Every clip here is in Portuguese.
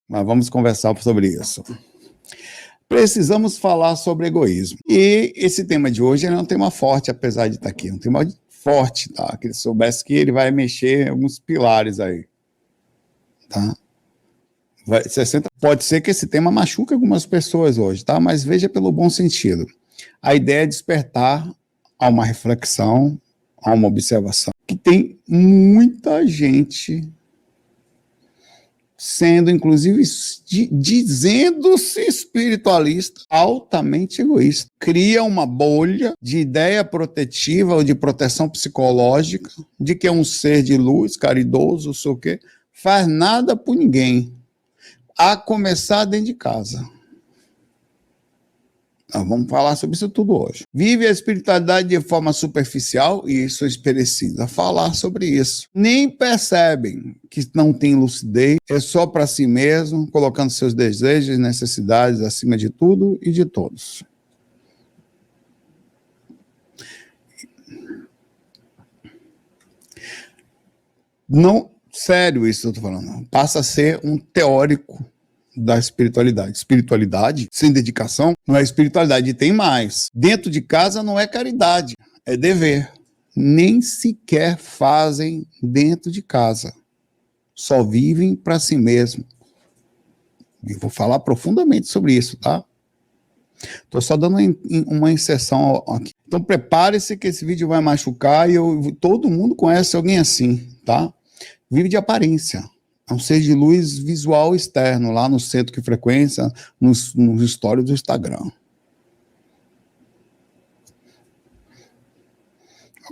Mas vamos conversar sobre isso. Precisamos falar sobre egoísmo. E esse tema de hoje é um tema forte, apesar de estar aqui. É um tema forte, tá? Que ele soubesse que ele vai mexer em alguns pilares aí. Tá? Pode ser que esse tema machuque algumas pessoas hoje, tá? Mas veja pelo bom sentido. A ideia é despertar a uma reflexão, a uma observação. Que tem muita gente sendo, inclusive, dizendo-se espiritualista, altamente egoísta. Cria uma bolha de ideia protetiva ou de proteção psicológica, de que é um ser de luz, caridoso, sei o quê, faz nada por ninguém, a começar dentro de casa. Nós vamos falar sobre isso tudo hoje. Vive a espiritualidade de forma superficial, e isso precisa falar sobre isso. Nem percebem que não tem lucidez, é só para si mesmo, colocando seus desejos e necessidades acima de tudo e de todos. Não, sério isso que eu estou falando. Passa a ser um teórico da espiritualidade. Espiritualidade sem dedicação não é espiritualidade. E tem mais. Dentro de casa não é caridade, é dever. Nem sequer fazem dentro de casa. Só vivem para si mesmo. E vou falar profundamente sobre isso, tá? Estou só dando uma inserção aqui. Então prepare-se que esse vídeo vai machucar e todo mundo conhece alguém assim, tá? Vive de aparência. É um ser de luz visual externo, lá no centro que frequência, nos stories do Instagram.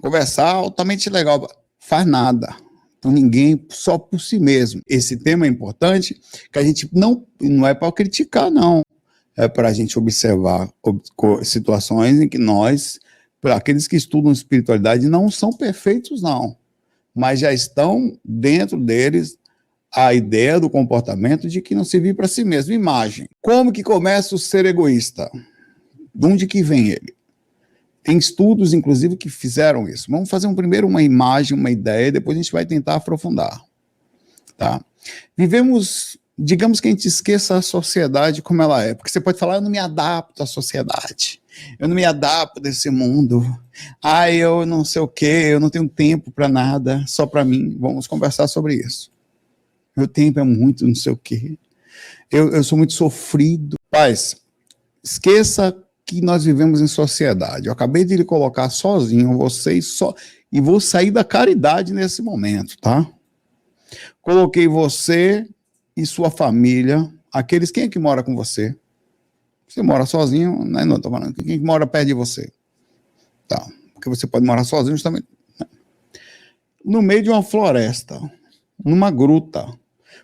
Conversar altamente legal, faz nnada por ninguém, só por si mesmo. Esse tema é importante, que a gente não é para criticar, não. É para a gente observar situações em que nós, para aqueles que estudam espiritualidade, não são perfeitos, não. Mas já estão dentro deles a ideia do comportamento de que não se vive para si mesmo. Imagem. Como que começa o ser egoísta? De onde que vem ele? Tem estudos, inclusive, que fizeram isso. Vamos fazer primeiro uma imagem, uma ideia, e depois a gente vai tentar aprofundar. Tá? Vivemos, digamos que a gente esqueça a sociedade como ela é, porque você pode falar, eu não me adapto à sociedade, eu não me adapto desse mundo, eu não sei o quê, eu não tenho tempo para nada, só para mim. Vamos conversar sobre isso. Meu tempo é muito não sei o quê. Eu sou muito sofrido. Paz, esqueça que nós vivemos em sociedade. Eu acabei de lhe colocar sozinho, vocês só, e vou sair da caridade nesse momento, tá? Coloquei você e sua família, aqueles, quem é que mora com você? Você mora sozinho, né? Não, tô falando, quem mora perto de você? Tá, porque você pode morar sozinho justamente, né? No meio de uma floresta, numa gruta.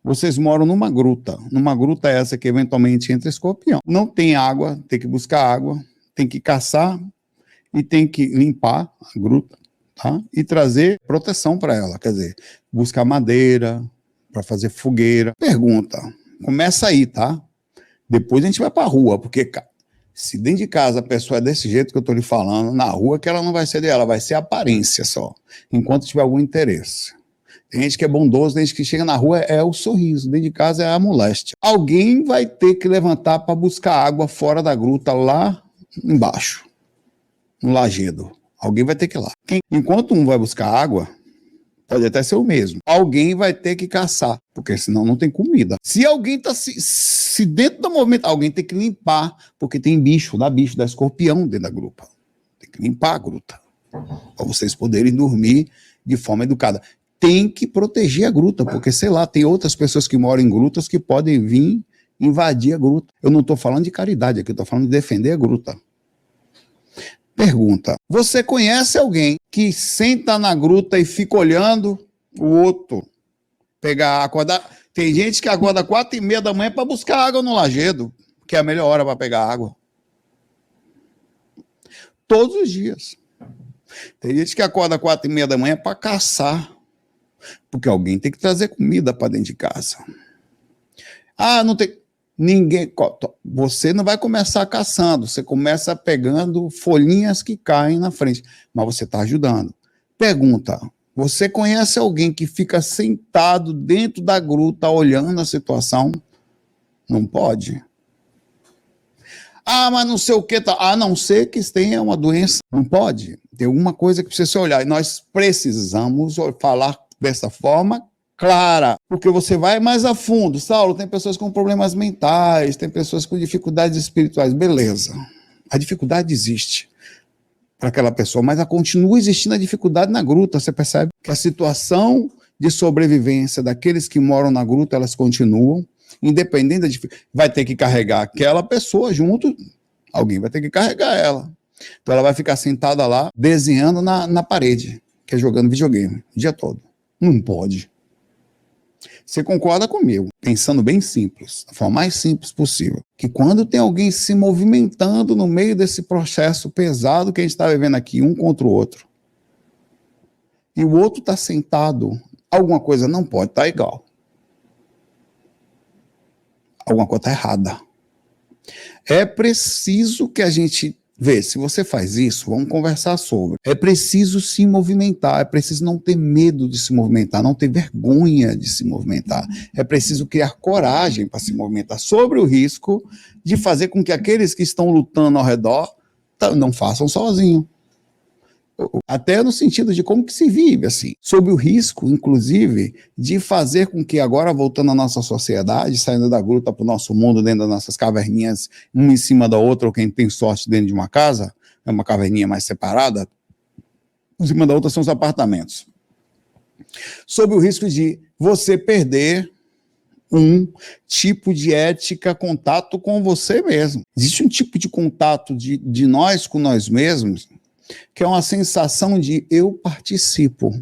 Vocês moram numa gruta essa que eventualmente entra escorpião. Não tem água, tem que buscar água, tem que caçar e tem que limpar a gruta, tá? E trazer proteção para ela, quer dizer, buscar madeira para fazer fogueira. Pergunta, começa aí, tá? Depois a gente vai para a rua, porque se dentro de casa a pessoa é desse jeito que eu estou lhe falando, na rua que ela não vai ser dela, vai ser aparência só, enquanto tiver algum interesse. Tem gente que é bondoso, tem gente que chega na rua, é o sorriso, dentro de casa é a moléstia. Alguém vai ter que levantar para buscar água fora da gruta, lá embaixo, no lajedo. Alguém vai ter que ir lá. Enquanto um vai buscar água, pode até ser o mesmo. Alguém vai ter que caçar, porque senão não tem comida. Se alguém está se dentro do movimento, alguém tem que limpar, porque tem bicho, dá escorpião dentro da gruta. Tem que limpar a gruta, para vocês poderem dormir de forma educada. Tem que proteger a gruta, porque, sei lá, tem outras pessoas que moram em grutas que podem vir invadir a gruta. Eu não estou falando de caridade aqui, eu estou falando de defender a gruta. Pergunta, você conhece alguém que senta na gruta e fica olhando o outro pegar água? Tem gente que acorda 4h30 da manhã para buscar água no lajedo, que é a melhor hora para pegar água. Todos os dias. Tem gente que acorda 4h30 da manhã para caçar, porque alguém tem que trazer comida para dentro de casa. Não tem ninguém. Você não vai começar caçando, você começa pegando folhinhas que caem na frente, mas você está ajudando. Pergunta, você conhece alguém que fica sentado dentro da gruta olhando a situação? Não pode. Ah, mas não sei o que, tá. A não ser que tenha uma doença. Não pode. Tem alguma coisa que precisa se olhar. E nós precisamos falar dessa forma clara, porque você vai mais a fundo. Saulo, tem pessoas com problemas mentais, tem pessoas com dificuldades espirituais. Beleza. A dificuldade existe para aquela pessoa, mas continua existindo a dificuldade na gruta. Você percebe que a situação de sobrevivência daqueles que moram na gruta, elas continuam, independente da dificuldade. Vai ter que carregar aquela pessoa junto, alguém vai ter que carregar ela. Então ela vai ficar sentada lá, desenhando na parede, que é jogando videogame o dia todo. Não pode. Você concorda comigo, pensando bem simples, da forma mais simples possível, que quando tem alguém se movimentando no meio desse processo pesado que a gente está vivendo aqui, um contra o outro, e o outro está sentado, alguma coisa não pode estar igual. Alguma coisa está errada. É preciso que a gente vê, se você faz isso, vamos conversar sobre. É preciso se movimentar, é preciso não ter medo de se movimentar, não ter vergonha de se movimentar. É preciso criar coragem para se movimentar, sobre o risco de fazer com que aqueles que estão lutando ao redor não façam sozinho. Até no sentido de como que se vive, assim, sob o risco, inclusive, de fazer com que agora, voltando à nossa sociedade, saindo da gruta para o nosso mundo, dentro das nossas caverninhas, uma em cima da outra, ou quem tem sorte dentro de uma casa, é uma caverninha mais separada, em cima da outra são os apartamentos. Sob o risco de você perder um tipo de ética, contato com você mesmo. Existe um tipo de contato de nós com nós mesmos, que é uma sensação de eu participo,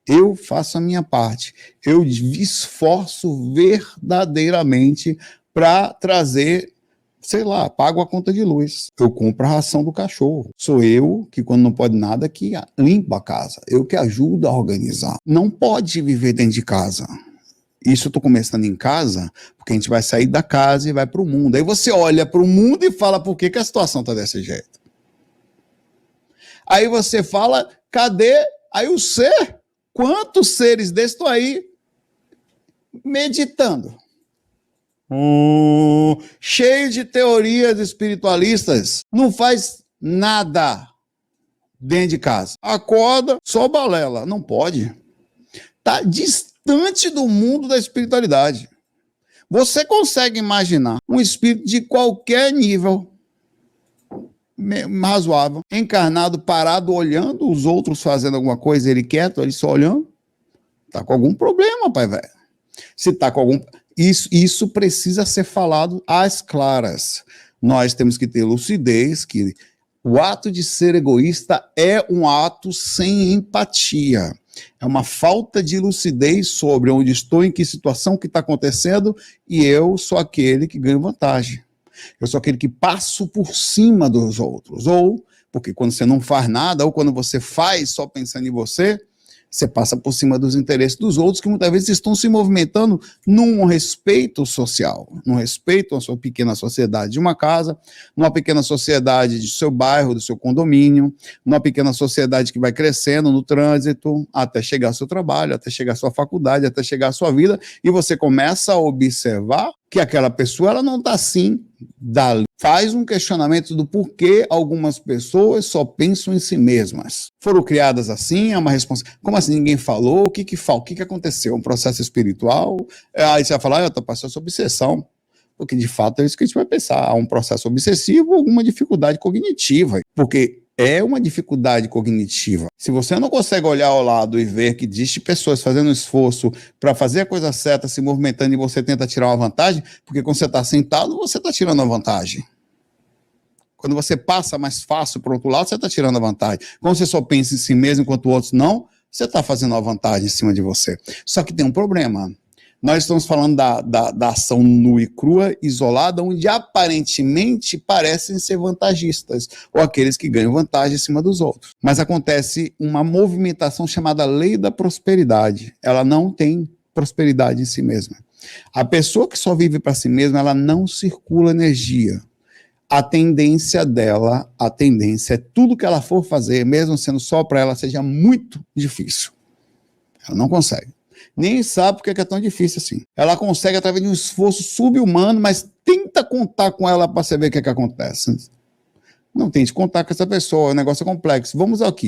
eu faço a minha parte, eu me esforço verdadeiramente para trazer, sei lá, pago a conta de luz, eu compro a ração do cachorro, sou eu que quando não pode nada que limpo a casa, eu que ajudo a organizar. Não pode viver dentro de casa. Isso eu estou começando em casa, porque a gente vai sair da casa e vai para o mundo. Aí você olha para o mundo e fala, por que a situação está desse jeito? Aí você fala, cadê? Aí o ser, quantos seres desses estão aí meditando? Cheio de teorias espiritualistas, não faz nada dentro de casa. Acorda, só balela, não pode. Está distante do mundo da espiritualidade. Você consegue imaginar um espírito de qualquer nível, razoável, encarnado, parado, olhando os outros fazendo alguma coisa, ele quieto, ele só olhando? Tá com algum problema, pai velho. Se tá com algum... Isso precisa ser falado às claras. Nós temos que ter lucidez, que o ato de ser egoísta é um ato sem empatia. É uma falta de lucidez sobre onde estou, em que situação que está acontecendo, e eu sou aquele que ganha vantagem. Eu sou aquele que passo por cima dos outros. Ou, porque quando você não faz nada, ou quando você faz só pensando em você, você passa por cima dos interesses dos outros, que muitas vezes estão se movimentando num respeito social, num respeito à sua pequena sociedade de uma casa, numa pequena sociedade de seu bairro, do seu condomínio, numa pequena sociedade que vai crescendo no trânsito, até chegar ao seu trabalho, até chegar à sua faculdade, até chegar à sua vida, e você começa a observar que aquela pessoa ela não está assim, faz um questionamento do porquê algumas pessoas só pensam em si mesmas. Foram criadas assim, é uma responsabilidade. Como assim ninguém falou? O que aconteceu? Um processo espiritual? Aí você vai falar, eu estou passando essa obsessão. Porque de fato é isso que a gente vai pensar. Há um processo obsessivo, alguma dificuldade cognitiva. Porque é uma dificuldade cognitiva. Se você não consegue olhar ao lado e ver que existe pessoas fazendo um esforço para fazer a coisa certa, se movimentando, e você tenta tirar uma vantagem, porque quando você está sentado, você está tirando a vantagem. Quando você passa mais fácil para o outro lado, você está tirando a vantagem. Quando você só pensa em si mesmo, enquanto outros não, você está fazendo uma vantagem em cima de você. Só que tem um problema. Nós estamos falando da ação nua e crua, isolada, onde aparentemente parecem ser vantagistas, ou aqueles que ganham vantagem em cima dos outros. Mas acontece uma movimentação chamada lei da prosperidade. Ela não tem prosperidade em si mesma. A pessoa que só vive para si mesma, ela não circula energia. A tendência dela, é tudo que ela for fazer, mesmo sendo só para ela, seja muito difícil. Ela não consegue. nem sabe porque é tão difícil assim. Ela consegue através de um esforço sub-humano, mas tenta contar com ela para saber o que acontece. Não tente contar com essa pessoa, o negócio é complexo. Vamos aqui.